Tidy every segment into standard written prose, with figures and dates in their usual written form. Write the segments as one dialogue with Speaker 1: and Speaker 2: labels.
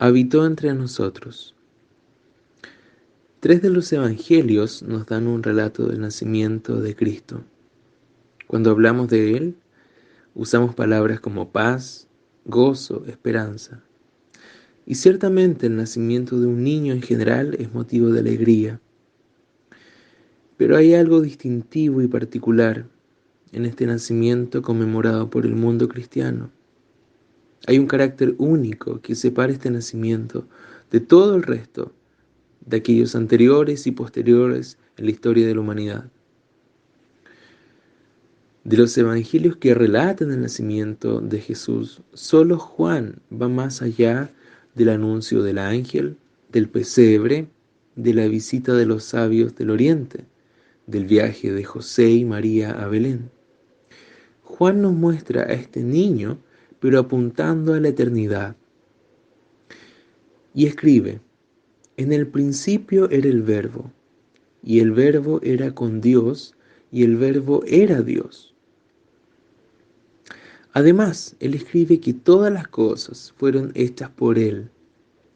Speaker 1: habitó entre nosotros. Tres de los evangelios nos dan un relato del nacimiento de Cristo. Cuando hablamos de Él, usamos palabras como paz, gozo, esperanza. Y ciertamente el nacimiento de un niño en general es motivo de alegría. Pero hay algo distintivo y particular en este nacimiento conmemorado por el mundo cristiano. Hay un carácter único que separa este nacimiento de todo el resto, de aquellos anteriores y posteriores en la historia de la humanidad. De los evangelios que relatan el nacimiento de Jesús, solo Juan va más allá del anuncio del ángel, del pesebre, de la visita de los sabios del oriente, del viaje de José y María a Belén. Juan nos muestra a este niño, pero apuntando a la eternidad. Y escribe: en el principio era el Verbo, y el Verbo era con Dios, y el Verbo era Dios. Además, él escribe que todas las cosas fueron hechas por él,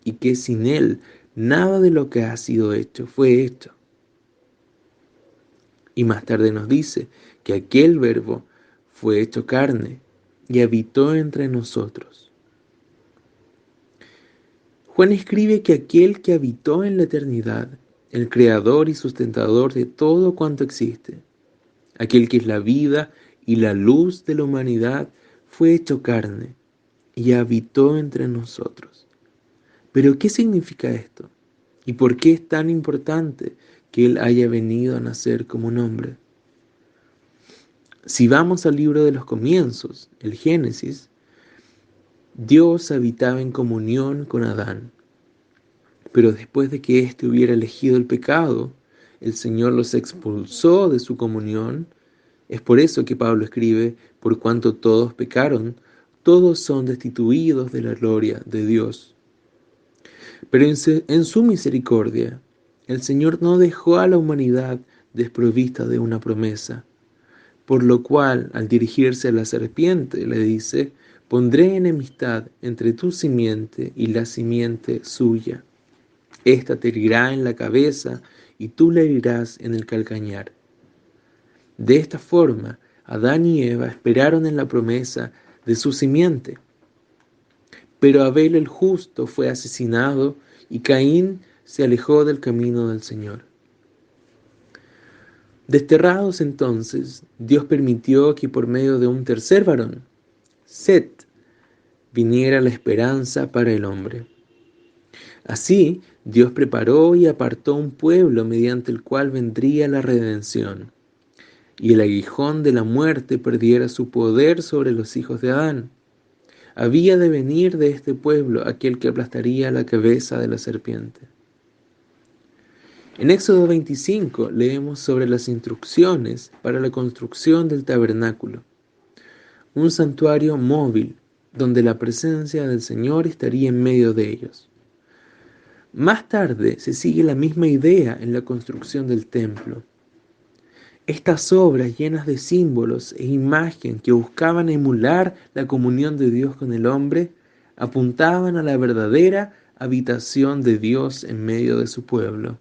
Speaker 1: y que sin él nada de lo que ha sido hecho fue hecho. Y más tarde nos dice que aquel Verbo fue hecho carne y habitó entre nosotros. Juan escribe que aquel que habitó en la eternidad, el creador y sustentador de todo cuanto existe, aquel que es la vida y la luz de la humanidad, fue hecho carne y habitó entre nosotros. Pero ¿qué significa esto? ¿Y por qué es tan importante que Él haya venido a nacer como un hombre? Si vamos al libro de los comienzos, el Génesis, Dios habitaba en comunión con Adán. Pero después de que éste hubiera elegido el pecado, el Señor los expulsó de su comunión. Es por eso que Pablo escribe: por cuanto todos pecaron, todos son destituidos de la gloria de Dios. Pero en su misericordia, el Señor no dejó a la humanidad desprovista de una promesa, por lo cual, al dirigirse a la serpiente, le dice: pondré enemistad entre tu simiente y la simiente suya. Esta te herirá en la cabeza y tú le herirás en el calcañar. De esta forma, Adán y Eva esperaron en la promesa de su simiente. Pero Abel el justo fue asesinado y Caín se alejó del camino del Señor. Desterrados entonces, Dios permitió que por medio de un tercer varón, Set, viniera la esperanza para el hombre. Así, Dios preparó y apartó un pueblo mediante el cual vendría la redención, y el aguijón de la muerte perdiera su poder sobre los hijos de Adán. Había de venir de este pueblo aquel que aplastaría la cabeza de la serpiente. En Éxodo 25 leemos sobre las instrucciones para la construcción del tabernáculo, un santuario móvil donde la presencia del Señor estaría en medio de ellos. Más tarde se sigue la misma idea en la construcción del templo. Estas obras llenas de símbolos e imagen que buscaban emular la comunión de Dios con el hombre, apuntaban a la verdadera habitación de Dios en medio de su pueblo.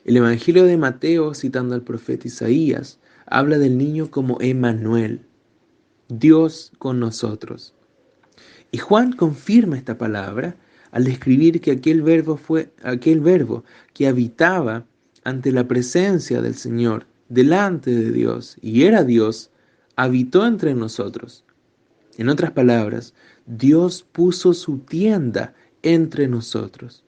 Speaker 1: El Evangelio de Mateo, citando al profeta Isaías, habla del niño como Emmanuel, Dios con nosotros. Y Juan confirma esta palabra al describir que aquel verbo que habitaba ante la presencia del Señor, delante de Dios, y era Dios, habitó entre nosotros. En otras palabras, Dios puso su tienda entre nosotros.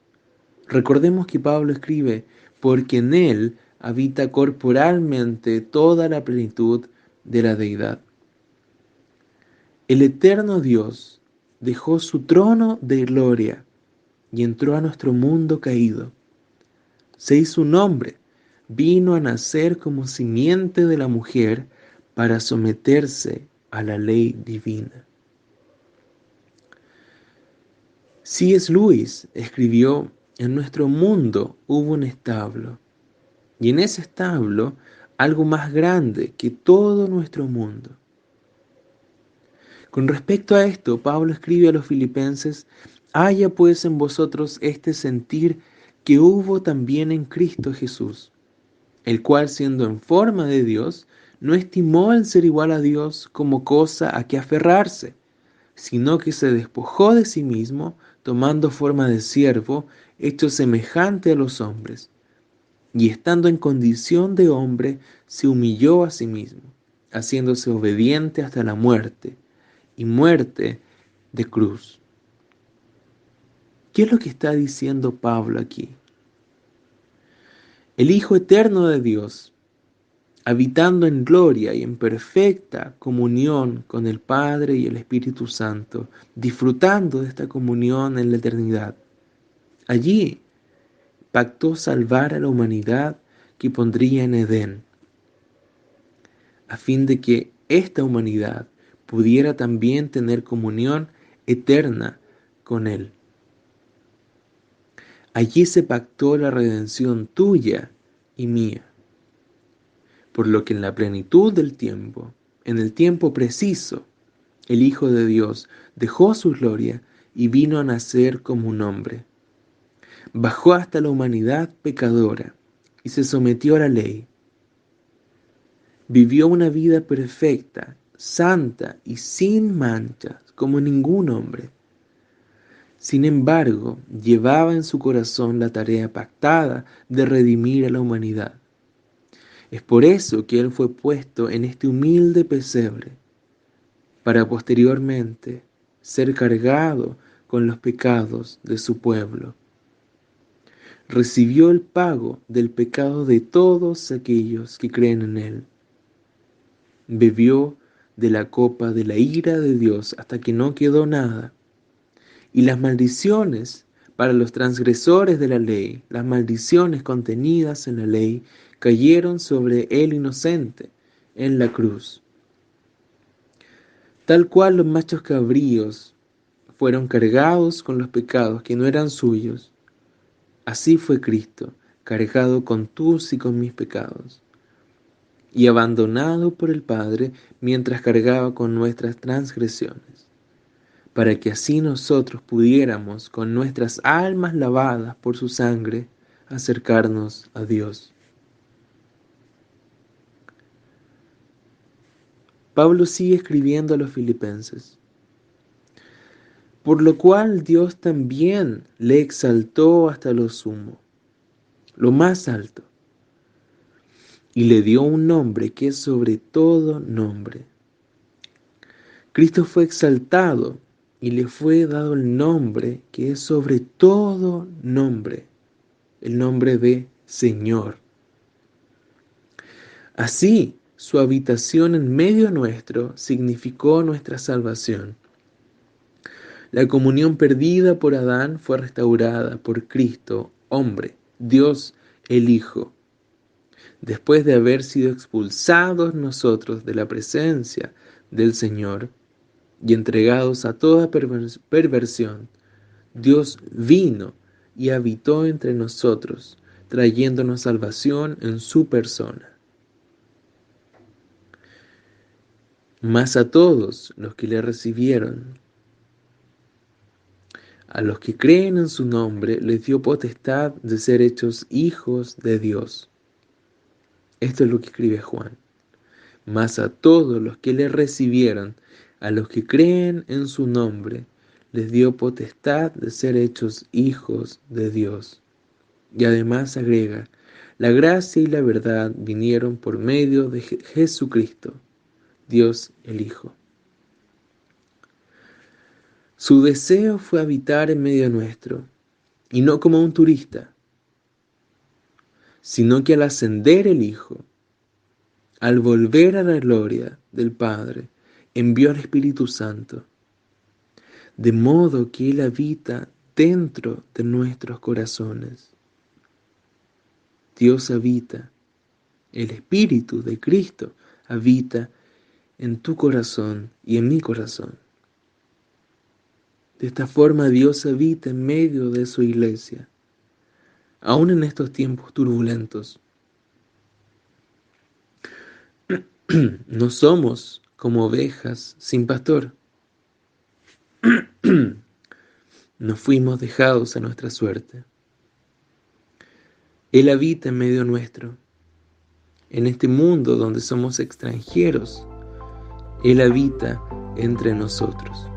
Speaker 1: Recordemos que Pablo escribe: porque en Él habita corporalmente toda la plenitud de la deidad. El eterno Dios dejó su trono de gloria y entró a nuestro mundo caído. Se hizo un hombre, vino a nacer como simiente de la mujer para someterse a la ley divina. C.S. Lewis escribió: en nuestro mundo hubo un establo, y en ese establo algo más grande que todo nuestro mundo. Con respecto a esto, Pablo escribe a los filipenses: haya pues en vosotros este sentir que hubo también en Cristo Jesús, el cual siendo en forma de Dios, no estimó el ser igual a Dios como cosa a que aferrarse, sino que se despojó de sí mismo, tomando forma de siervo, hecho semejante a los hombres, y estando en condición de hombre, se humilló a sí mismo, haciéndose obediente hasta la muerte, y muerte de cruz. ¿Qué es lo que está diciendo Pablo aquí? El Hijo eterno de Dios, habitando en gloria y en perfecta comunión con el Padre y el Espíritu Santo, disfrutando de esta comunión en la eternidad. Allí pactó salvar a la humanidad que pondría en Edén, a fin de que esta humanidad pudiera también tener comunión eterna con Él. Allí se pactó la redención tuya y mía, por lo que en la plenitud del tiempo, en el tiempo preciso, el Hijo de Dios dejó su gloria y vino a nacer como un hombre. Bajó hasta la humanidad pecadora y se sometió a la ley. Vivió una vida perfecta, santa y sin manchas, como ningún hombre. Sin embargo, llevaba en su corazón la tarea pactada de redimir a la humanidad. Es por eso que Él fue puesto en este humilde pesebre, para posteriormente ser cargado con los pecados de su pueblo. Recibió el pago del pecado de todos aquellos que creen en Él. Bebió de la copa de la ira de Dios hasta que no quedó nada. Y las maldiciones para los transgresores de la ley, las maldiciones contenidas en la ley, cayeron sobre el inocente en la cruz. Tal cual los machos cabríos fueron cargados con los pecados que no eran suyos, así fue Cristo, cargado con tus y con mis pecados, y abandonado por el Padre mientras cargaba con nuestras transgresiones, para que así nosotros pudiéramos, con nuestras almas lavadas por su sangre, acercarnos a Dios. Pablo sigue escribiendo a los filipenses: por lo cual Dios también le exaltó hasta lo sumo, lo más alto, y le dio un nombre que es sobre todo nombre. Cristo fue exaltado y le fue dado el nombre que es sobre todo nombre, el nombre de Señor. Así, su habitación en medio nuestro significó nuestra salvación. La comunión perdida por Adán fue restaurada por Cristo, hombre, Dios el Hijo. Después de haber sido expulsados nosotros de la presencia del Señor y entregados a toda perversión, Dios vino y habitó entre nosotros, trayéndonos salvación en su persona. Mas a todos los que le recibieron, a los que creen en su nombre, les dio potestad de ser hechos hijos de Dios. Esto es lo que escribe Juan. Mas a todos los que le recibieron, a los que creen en su nombre, les dio potestad de ser hechos hijos de Dios. Y además agrega: la gracia y la verdad vinieron por medio de Jesucristo, Dios el Hijo. Su deseo fue habitar en medio nuestro, y no como un turista, sino que al ascender el Hijo, al volver a la gloria del Padre, envió al Espíritu Santo, de modo que Él habita dentro de nuestros corazones. Dios habita, el Espíritu de Cristo habita en tu corazón y en mi corazón. De esta forma Dios habita en medio de su iglesia, aún en estos tiempos turbulentos. No somos como ovejas sin pastor. No fuimos dejados a nuestra suerte. Él habita en medio nuestro. En este mundo donde somos extranjeros, Él habita entre nosotros.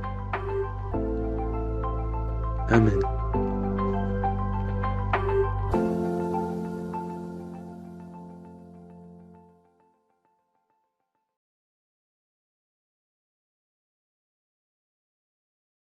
Speaker 1: Amén.